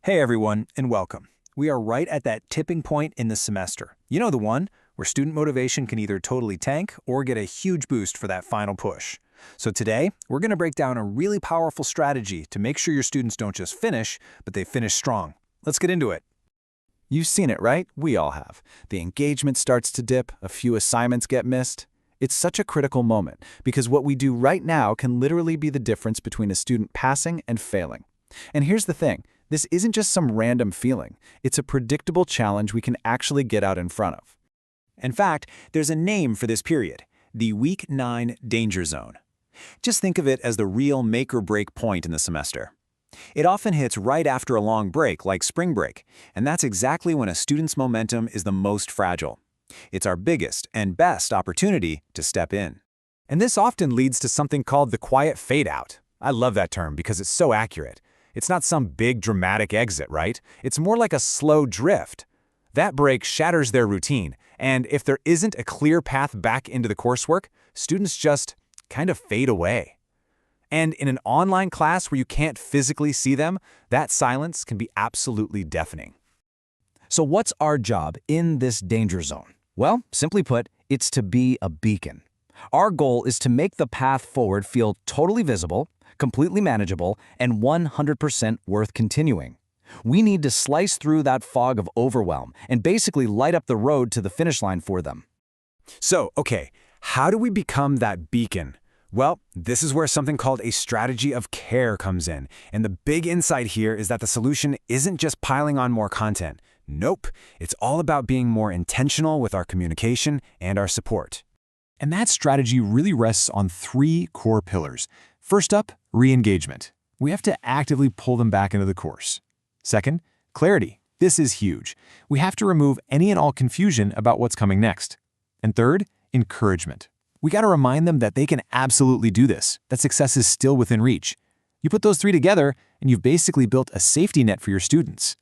Hey everyone, and welcome. We are right at that tipping point in the semester. You know the one where student motivation can either totally tank or get a huge boost for that final push. So today, we're going to break down a really powerful strategy to make sure your students don't just finish, but they finish strong. Let's get into it. You've seen it, right? We all have. The engagement starts to dip, a few assignments get missed. It's such a critical moment because what we do right now can literally be the difference between a student passing and failing. And here's the thing. This isn't just some random feeling. It's a predictable challenge we can actually get out in front of. In fact, there's a name for this period, the Week 9 Danger Zone. Just think of it as the real make or break point in the semester. It often hits right after a long break, like spring break, and that's exactly when a student's momentum is the most fragile. It's our biggest and best opportunity to step in. And this often leads to something called the quiet fade out. I love that term because it's so accurate. It's not some big dramatic exit, right? It's more like a slow drift. That break shatters their routine, and if there isn't a clear path back into the coursework, students just kind of fade away. And in an online class where you can't physically see them, that silence can be absolutely deafening. So what's our job in this danger zone? Well, simply put, it's to be a beacon. Our goal is to make the path forward feel totally visible, completely manageable, and 100% worth continuing. We need to slice through that fog of overwhelm and basically light up the road to the finish line for them. So, okay, how do we become that beacon? Well, this is where something called a strategy of care comes in. And the big insight here is that the solution isn't just piling on more content. Nope, it's all about being more intentional with our communication and our support. And that strategy really rests on three core pillars. First up, re-engagement. We have to actively pull them back into the course. Second, clarity. This is huge. We have to remove any and all confusion about what's coming next. And third, encouragement. We got to remind them that they can absolutely do this, that success is still within reach. You put those three together, and you've basically built a safety net for your students.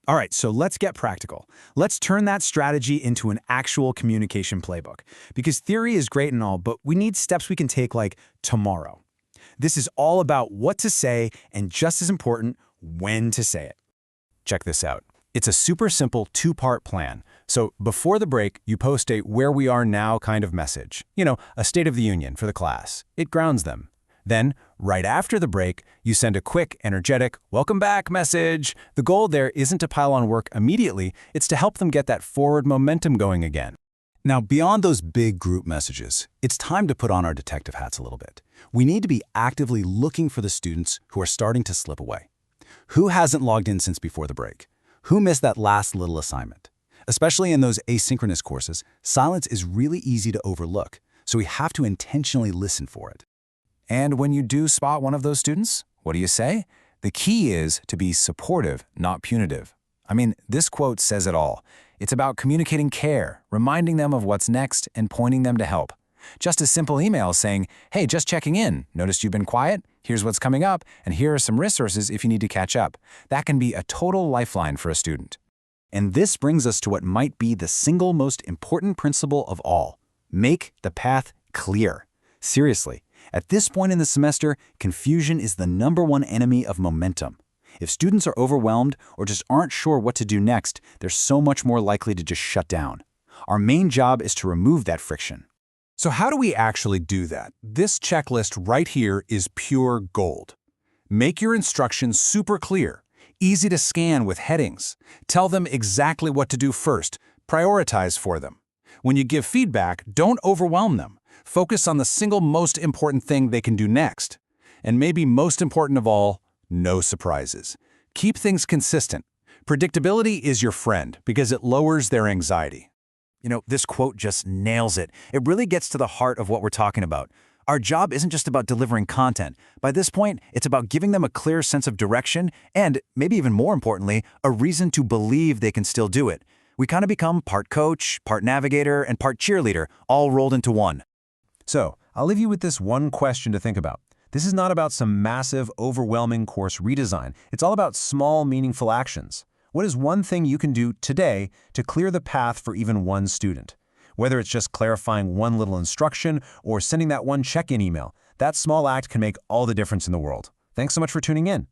All right, so let's get practical. Let's turn that strategy into an actual communication playbook. Because theory is great and all, but we need steps we can take like tomorrow. This is all about what to say and just as important, when to say it. Check this out. It's a super simple two-part plan. So before the break, you post a where we are now kind of message. A state of the union for the class. It grounds them. Then, right after the break, you send a quick, energetic, welcome back message. The goal there isn't to pile on work immediately, it's to help them get that forward momentum going again. Now, beyond those big group messages, it's time to put on our detective hats a little bit. We need to be actively looking for the students who are starting to slip away. Who hasn't logged in since before the break? Who missed that last little assignment? Especially in those asynchronous courses, silence is really easy to overlook, so we have to intentionally listen for it. And when you do spot one of those students, what do you say? The key is to be supportive, not punitive. I mean, this quote says it all. It's about communicating care, reminding them of what's next, and pointing them to help. Just a simple email saying, hey, just checking in. Noticed you've been quiet? Here's what's coming up, and here are some resources if you need to catch up. That can be a total lifeline for a student. And this brings us to what might be the single most important principle of all. Make the path clear. Seriously, at this point in the semester, confusion is the #1 enemy of momentum. If students are overwhelmed or just aren't sure what to do next, they're so much more likely to just shut down. Our main job is to remove that friction. So how do we actually do that? This checklist right here is pure gold. Make your instructions super clear, easy to scan with headings. Tell them exactly what to do first. Prioritize for them. When you give feedback, don't overwhelm them. Focus on the single most important thing they can do next. And maybe most important of all, no surprises. Keep things consistent. Predictability is your friend because it lowers their anxiety. This quote just nails it. It really gets to the heart of what we're talking about. Our job isn't just about delivering content. By this point, it's about giving them a clear sense of direction and, maybe even more importantly, a reason to believe they can still do it. We kind of become part coach, part navigator, and part cheerleader, all rolled into one. So, I'll leave you with this one question to think about. This is not about some massive, overwhelming course redesign. It's all about small, meaningful actions. What is one thing you can do today to clear the path for even one student? Whether it's just clarifying one little instruction or sending that one check-in email, that small act can make all the difference in the world. Thanks so much for tuning in.